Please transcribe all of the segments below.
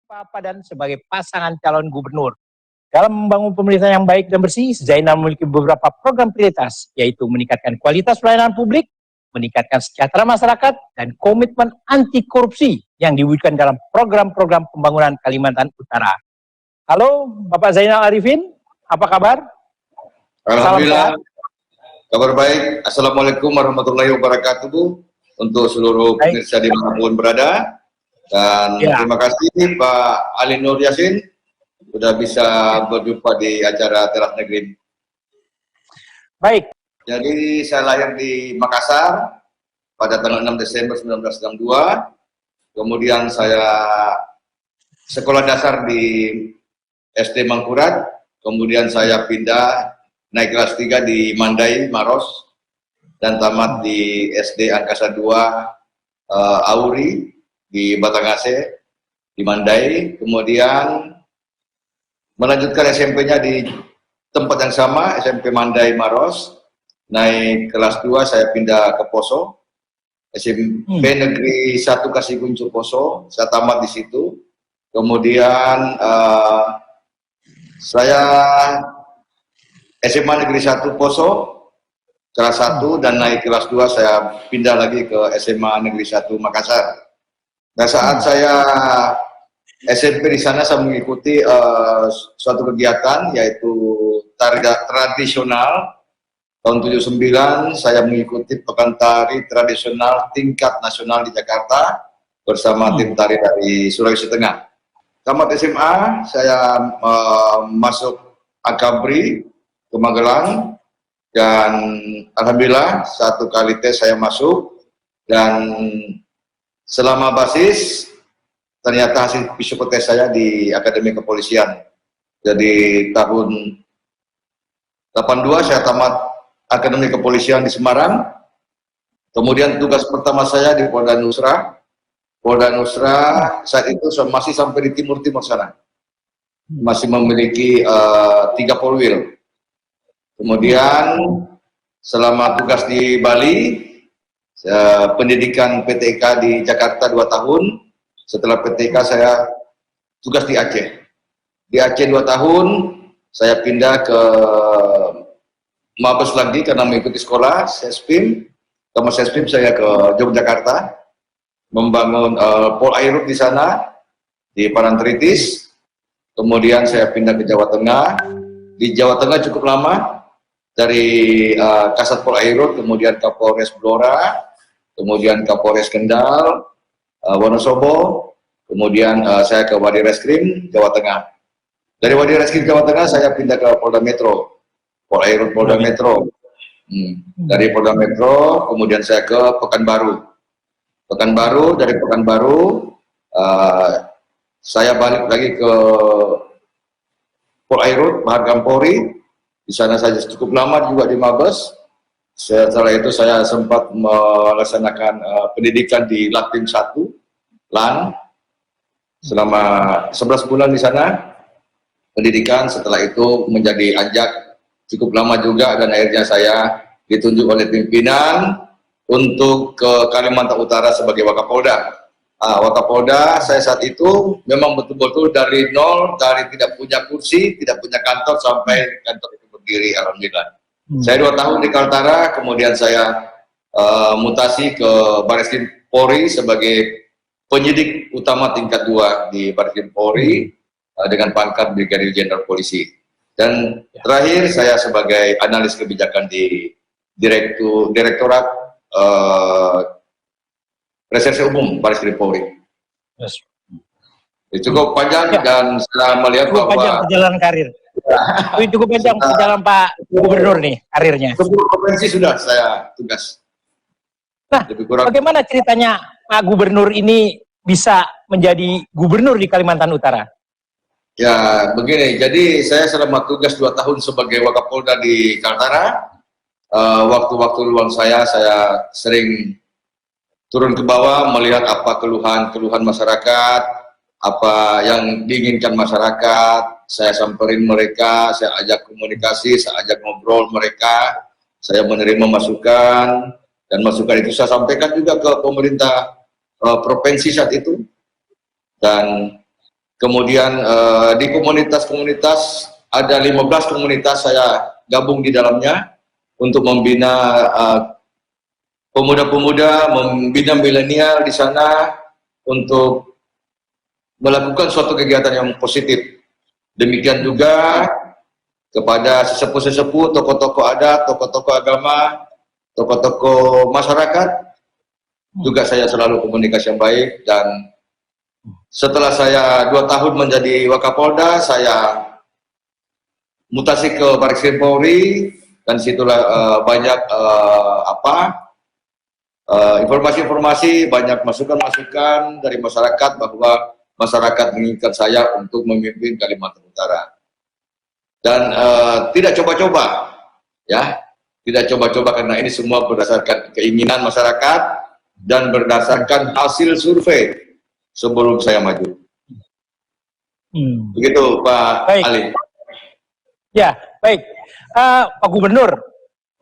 Pak Padan sebagai pasangan calon gubernur. Dalam membangun pemerintahan yang baik dan bersih, Zainal memiliki beberapa program prioritas, yaitu meningkatkan kualitas pelayanan publik, meningkatkan sejahtera masyarakat, dan komitmen anti korupsi yang diwujudkan dalam program-program pembangunan Kalimantan Utara. Halo, Bapak Zainal Arifin, apa kabar? Alhamdulillah, kabar baik. Assalamualaikum warahmatullahi wabarakatuh untuk seluruh pemirsa dimanapun berada. Dan terima kasih Pak Ali Nur Yasin sudah bisa berjumpa di acara Teras Negeri. Baik. Jadi saya lahir di Makassar pada tanggal 6 Desember 1962. Kemudian saya sekolah dasar di SD Mangkurat. Kemudian saya pindah naik kelas 3 di Mandai, Maros. Dan tamat di SD Angkasa 2 Auri di Batangase, di Mandai. Kemudian melanjutkan SMP-nya di tempat yang sama, SMP Mandai Maros. Naik kelas 2 saya pindah ke Poso, SMP Negeri 1 Kasiguncu Poso. Saya tamat di situ. Kemudian saya SMA Negeri 1 Poso kelas 1 dan naik kelas 2 saya pindah lagi ke SMA Negeri 1 Makassar. Nah, saat saya SMP di sana saya mengikuti suatu kegiatan yaitu tari tradisional. Tahun 79 saya mengikuti pekan tari tradisional tingkat nasional di Jakarta bersama tim tari dari Sulawesi Tengah. Tamat SMA saya masuk Akabri ke Magelang dan alhamdulillah satu kali tes saya masuk dan selama basis ternyata hasil psikotes saya di Akademi Kepolisian. Jadi tahun 82 saya tamat Akademi Kepolisian di Semarang. Kemudian tugas pertama saya di Polda Nusra. Polda Nusra saat itu masih sampai di timur-timur sana. Masih memiliki 3 polwil. Kemudian selama tugas di Bali, pendidikan PTK di Jakarta 2 tahun. Setelah PTK saya tugas di Aceh. Di Aceh 2 tahun, saya pindah ke Mabes lagi karena mengikuti sekolah Sespim. Sama Sespim saya ke Yogyakarta, membangun Polairut di sana, di Parantritis. Kemudian saya pindah ke Jawa Tengah. Di Jawa Tengah cukup lama, dari Kasat Polairut, kemudian Kapolres Blora, kemudian Kapolres Kendal, Wonosobo, kemudian saya ke Wadi Reskrim Jawa Tengah. Dari Wadi Reskrim Jawa Tengah saya pindah ke Polda Metro, Polairut Polda Metro. Dari Polda Metro kemudian saya ke Pekanbaru. Dari Pekanbaru saya balik lagi ke Polairut Mahargampori. Di sana saya cukup lama juga di Mabes. Setelah itu saya sempat melaksanakan pendidikan di Latim 1 LAN selama 11 bulan di sana pendidikan. Setelah itu menjadi anjak cukup lama juga dan akhirnya saya ditunjuk oleh pimpinan untuk ke Kalimantan Utara sebagai Wakapolda. Wakapolda saya saat itu memang betul-betul dari nol, dari tidak punya kursi, tidak punya kantor sampai kantor itu berdiri, alhamdulillah. Saya 2 tahun di Kaltara, kemudian saya mutasi ke Bareskrim Polri sebagai penyidik utama tingkat 2 di Bareskrim Polri dengan pangkat Brigadir Jenderal Polisi. Dan terakhir saya sebagai analis kebijakan di Direktorat Reserse Umum Bareskrim Polri. Cukup panjang dan saya melihat cukup bahwa panjang perjalanan karir. Cukup panjang perjalanan Pak Gubernur nih karirnya. 10 provinsi sudah saya tugas. Nah, bagaimana ceritanya Pak Gubernur ini bisa menjadi gubernur di Kalimantan Utara? Ya, begini. Jadi saya selama tugas 2 tahun sebagai Wakapolda di Kaltara, waktu-waktu luang saya sering turun ke bawah melihat apa keluhan masyarakat, apa yang diinginkan masyarakat. Saya samperin mereka, saya ajak komunikasi, saya ajak ngobrol mereka, saya menerima masukan, dan masukan itu saya sampaikan juga ke pemerintah provinsi saat itu. Dan Kemudian di komunitas-komunitas ada 15 komunitas saya gabung di dalamnya untuk membina pemuda-pemuda, membina milenial di sana untuk melakukan suatu kegiatan yang positif. Demikian juga kepada sesepuh-sesepuh, tokoh-tokoh adat, tokoh-tokoh agama, tokoh-tokoh masyarakat, juga saya selalu komunikasi yang baik. Dan setelah saya 2 tahun menjadi Wakapolda, saya mutasi ke Barreskrim Polri, dan situlah banyak informasi-informasi, banyak masukan-masukan dari masyarakat bahwa masyarakat menginginkan saya untuk memimpin Kalimantan Utara. Dan tidak coba-coba, ya, tidak coba-coba, karena ini semua berdasarkan keinginan masyarakat dan berdasarkan hasil survei sebelum saya maju. Begitu Pak Baik. Ali. Ya, baik. Pak Gubernur,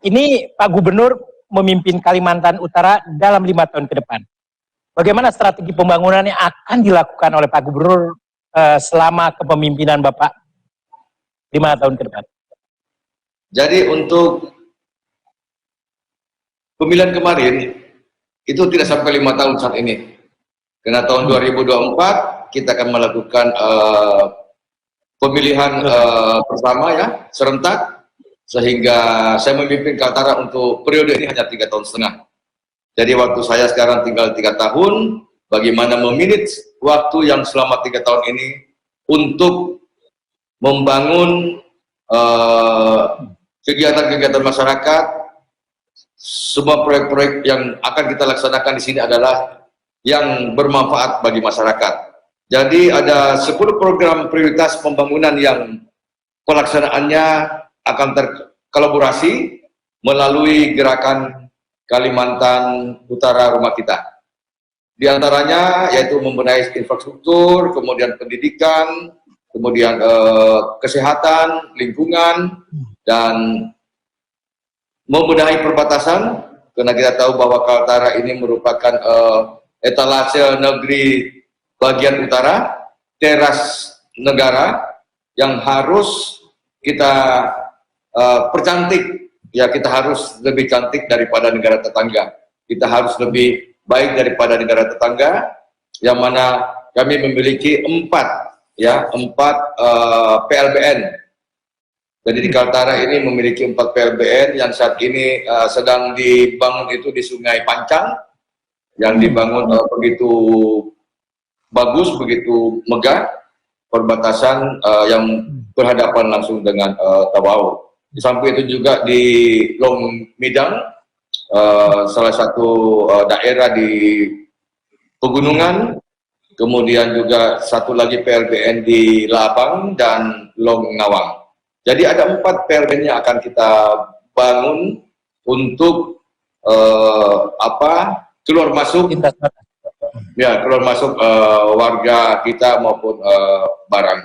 ini Pak Gubernur memimpin Kalimantan Utara dalam 5 tahun ke depan. Bagaimana strategi pembangunan yang akan dilakukan oleh Pak Gubernur selama kepemimpinan Bapak 5 tahun ke depan? Jadi untuk pemilihan kemarin itu tidak sampai 5 tahun saat ini. Karena tahun 2024 kita akan melakukan pemilihan bersama, ya, serentak, sehingga saya memimpin Kaltara untuk periode ini hanya 3,5 tahun. Jadi waktu saya sekarang tinggal 3 tahun, bagaimana memanage waktu yang selama 3 tahun ini untuk membangun kegiatan-kegiatan masyarakat. Semua proyek-proyek yang akan kita laksanakan di sini adalah yang bermanfaat bagi masyarakat. Jadi ada 10 program prioritas pembangunan yang pelaksanaannya akan terkolaborasi melalui gerakan Kalimantan Utara Rumah Kita. Di antaranya yaitu membenahi infrastruktur, kemudian pendidikan, kemudian kesehatan, lingkungan, dan membenahi perbatasan, karena kita tahu bahwa Kaltara ini merupakan etalase negeri bagian utara, teras negara yang harus kita percantik. Ya, kita harus lebih cantik daripada negara tetangga. Kita harus lebih baik daripada negara tetangga, yang mana kami memiliki 4 PLBN. Jadi di Kaltara ini memiliki 4 PLBN yang saat ini sedang dibangun itu di Sungai Pancang, yang dibangun begitu bagus, begitu megah, perbatasan yang berhadapan langsung dengan Tabau. Di samping itu juga di Long Midang, salah satu daerah di pegunungan, kemudian juga satu lagi PLBN di Labang dan Long Nawang. Jadi ada 4 PLBN yang akan kita bangun untuk keluar masuk warga kita maupun barang.